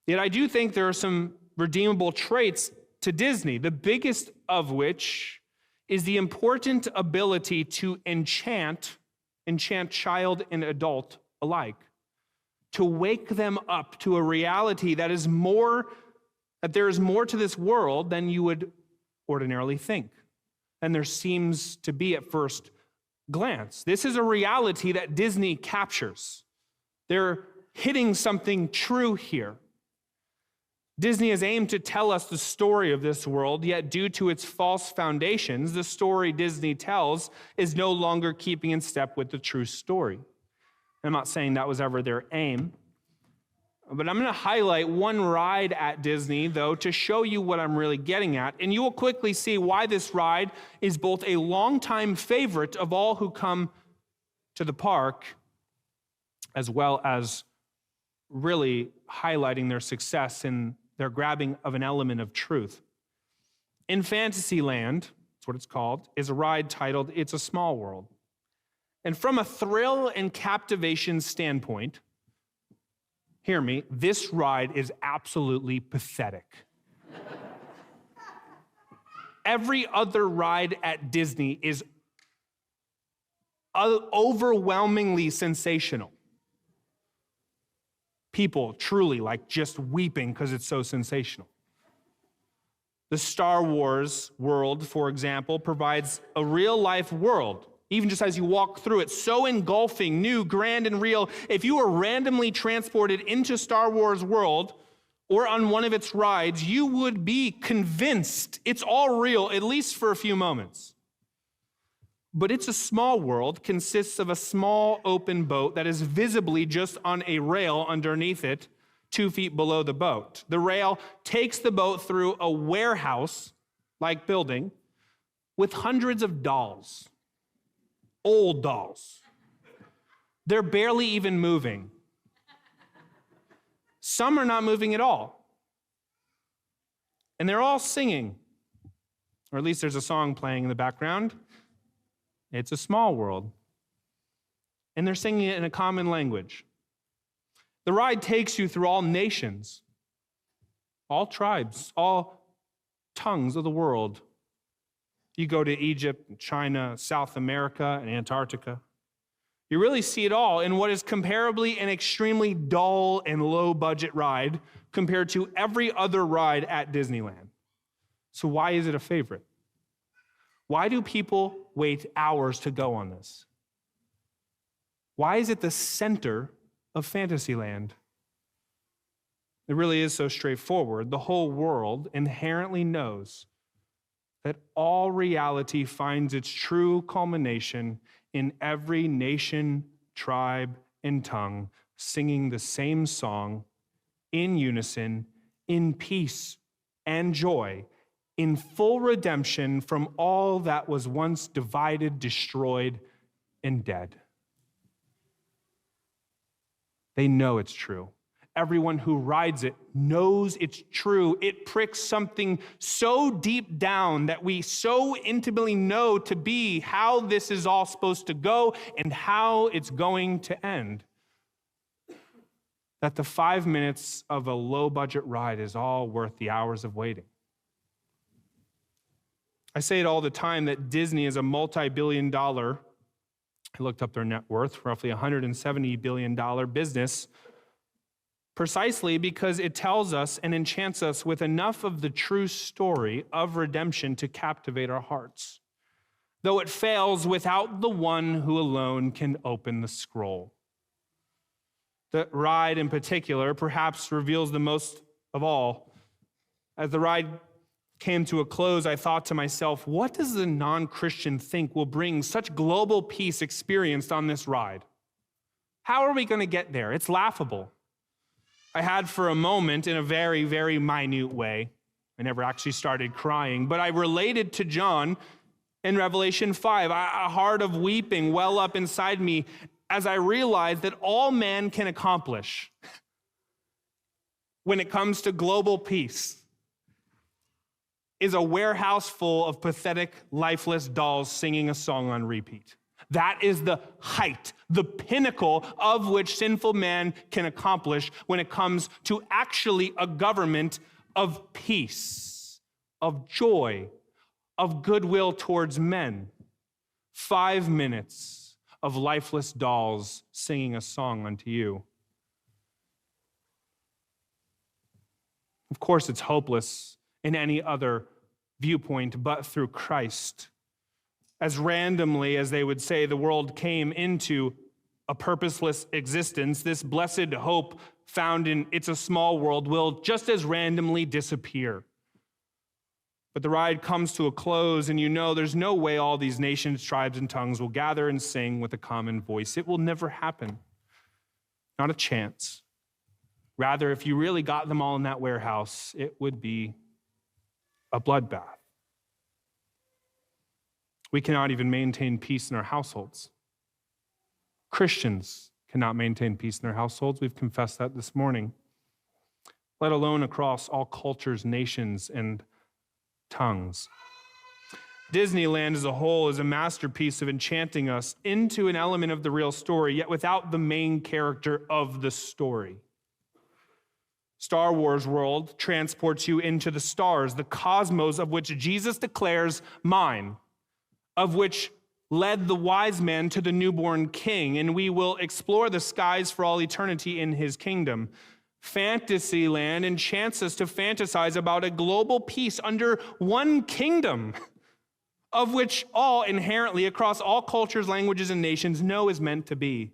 Yet I do think there are some redeemable traits to Disney, the biggest of which is the important ability to enchant child and adult alike, to wake them up to a reality that there is more to this world than you would ordinarily think, and there seems to be at first glance. This is a reality that Disney captures. They're hitting something true here. Disney has aimed to tell us the story of this world, yet due to its false foundations, the story Disney tells is no longer keeping in step with the true story. I'm not saying that was ever their aim, but I'm going to highlight one ride at Disney, though, to show you what I'm really getting at, and you will quickly see why this ride is both a longtime favorite of all who come to the park, as well as really highlighting their success in their grabbing of an element of truth. In Fantasyland, that's what it's called, is a ride titled It's a Small World. And from a thrill and captivation standpoint, hear me, this ride is absolutely pathetic. Every other ride at Disney is overwhelmingly sensational. People truly just weeping because it's so sensational. The Star Wars world, for example, provides a real-life world, even just as you walk through it, so engulfing, new, grand, and real. If you were randomly transported into Star Wars world or on one of its rides, you would be convinced it's all real, at least for a few moments. But It's a Small World consists of a small open boat that is visibly just on a rail underneath it, 2 feet below the boat. The rail takes the boat through a warehouse-like building with hundreds of dolls, old dolls. They're barely even moving. Some are not moving at all. And they're all singing, or at least there's a song playing in the background. It's a small world. And they're singing it in a common language. The ride takes you through all nations, all tribes, all tongues of the world. You go to Egypt, China, South America, and Antarctica. You really see it all in what is comparably an extremely dull and low-budget ride compared to every other ride at Disneyland. So why is it a favorite? Why do people wait hours to go on this? Why is it the center of Fantasyland? It really is so straightforward. The whole world inherently knows that all reality finds its true culmination in every nation, tribe, and tongue singing the same song in unison, in peace and joy, in full redemption from all that was once divided, destroyed, and dead. They know it's true. Everyone who rides it knows it's true. It pricks something so deep down that we so intimately know to be how this is all supposed to go and how it's going to end, that the 5 minutes of a low-budget ride is all worth the hours of waiting. I say it all the time that Disney is a multi-billion dollar, I looked up their net worth, roughly $170 billion business, precisely because it tells us and enchants us with enough of the true story of redemption to captivate our hearts, though it fails without the one who alone can open the scroll. The ride in particular perhaps reveals the most of all. As the ride came to a close, I thought to myself, what does the non-Christian think will bring such global peace experienced on this ride? How are we going to get there? It's laughable. I had for a moment, in a very, very minute way, I never actually started crying, but I related to John in Revelation 5, a heart of weeping well up inside me as I realized that all man can accomplish when it comes to global peace is a warehouse full of pathetic, lifeless dolls singing a song on repeat. That is the height, the pinnacle of which sinful man can accomplish when it comes to actually a government of peace, of joy, of goodwill towards men. 5 minutes of lifeless dolls singing a song unto you. Of course, it's hopeless in any other viewpoint but through Christ. As randomly as they would say the world came into a purposeless existence, this blessed hope found in It's a Small World will just as randomly disappear. But the ride comes to a close, and you know there's no way all these nations, tribes, and tongues will gather and sing with a common voice. It will never happen. Not a chance. Rather, if you really got them all in that warehouse, it would be a bloodbath. We cannot even maintain peace in our households. Christians cannot maintain peace in their households. We've confessed that this morning. Let alone across all cultures, nations, and tongues. Disneyland as a whole is a masterpiece of enchanting us into an element of the real story, yet without the main character of the story. Star Wars World transports you into the stars, the cosmos of which Jesus declares mine, of which led the wise men to the newborn king, and we will explore the skies for all eternity in his kingdom. Fantasyland enchants us to fantasize about a global peace under one kingdom, of which all inherently across all cultures, languages, and nations know is meant to be.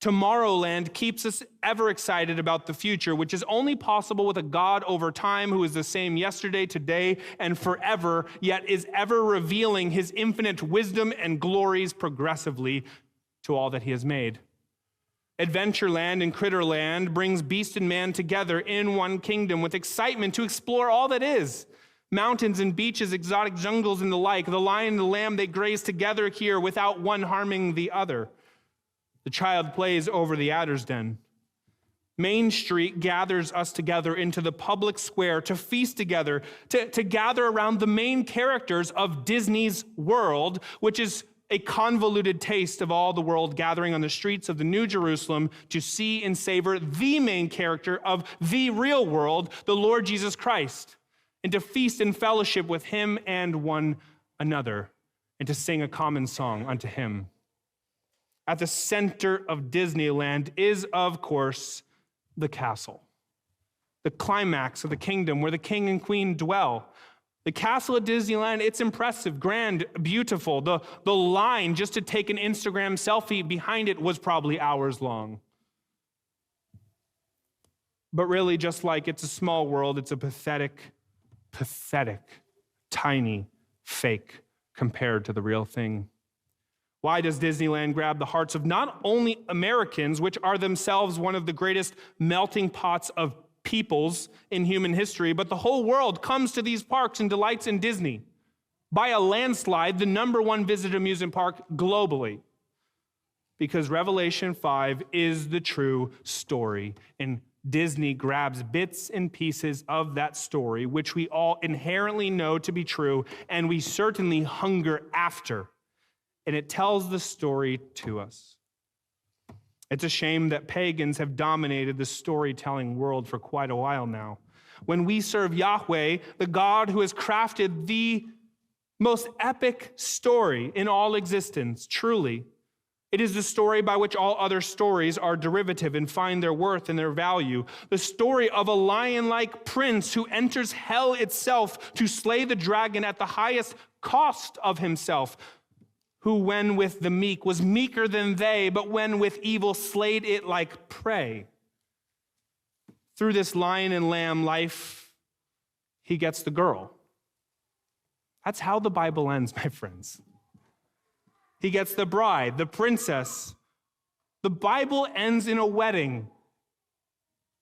Tomorrowland keeps us ever excited about the future, which is only possible with a God over time who is the same yesterday, today, and forever, yet is ever revealing his infinite wisdom and glories progressively to all that he has made. Adventureland and Critterland brings beast and man together in one kingdom with excitement to explore all that is. Mountains and beaches, exotic jungles and the like, the lion and the lamb, they graze together here without one harming the other. The child plays over the adder's den. Main Street gathers us together into the public square to feast together, to gather around the main characters of Disney's world, which is a convoluted taste of all the world gathering on the streets of the New Jerusalem to see and savor the main character of the real world, the Lord Jesus Christ, and to feast in fellowship with him and one another, and to sing a common song unto him. At the center of Disneyland is, of course, the castle, the climax of the kingdom where the king and queen dwell. The castle at Disneyland, it's impressive, grand, beautiful. The line just to take an Instagram selfie behind it was probably hours long. But really, just like It's a Small World, it's a pathetic, tiny fake compared to the real thing. Why does Disneyland grab the hearts of not only Americans, which are themselves one of the greatest melting pots of peoples in human history, but the whole world comes to these parks and delights in Disney? By a landslide, the number one visited amusement park globally. Because Revelation 5 is the true story, and Disney grabs bits and pieces of that story, which we all inherently know to be true, and we certainly hunger after. And it tells the story to us. It's a shame that pagans have dominated the storytelling world for quite a while now. When we serve Yahweh, the God who has crafted the most epic story in all existence, truly, it is the story by which all other stories are derivative and find their worth and their value. The story of a lion-like prince who enters hell itself to slay the dragon at the highest cost of himself, who when with the meek was meeker than they, but when with evil slayed it like prey. Through this lion and lamb life, he gets the girl. That's how the Bible ends, my friends. He gets the bride, the princess. The Bible ends in a wedding,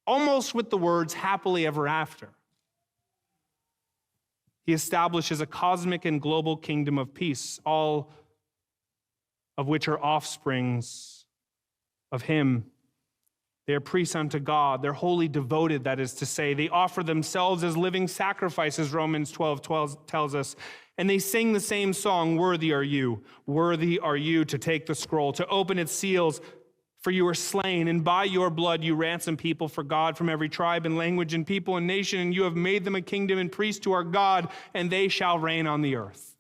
almost with the words happily ever after. He establishes a cosmic and global kingdom of peace, all of which are offsprings of him They are priests unto God. They're wholly devoted, that is to say. They offer themselves as living sacrifices, Romans 12 tells us. And they sing the same song, worthy are you to take the scroll, to open its seals, for you were slain, and by your blood you ransom people for God from every tribe and language and people and nation, and you have made them a kingdom and priests to our God, and they shall reign on the earth.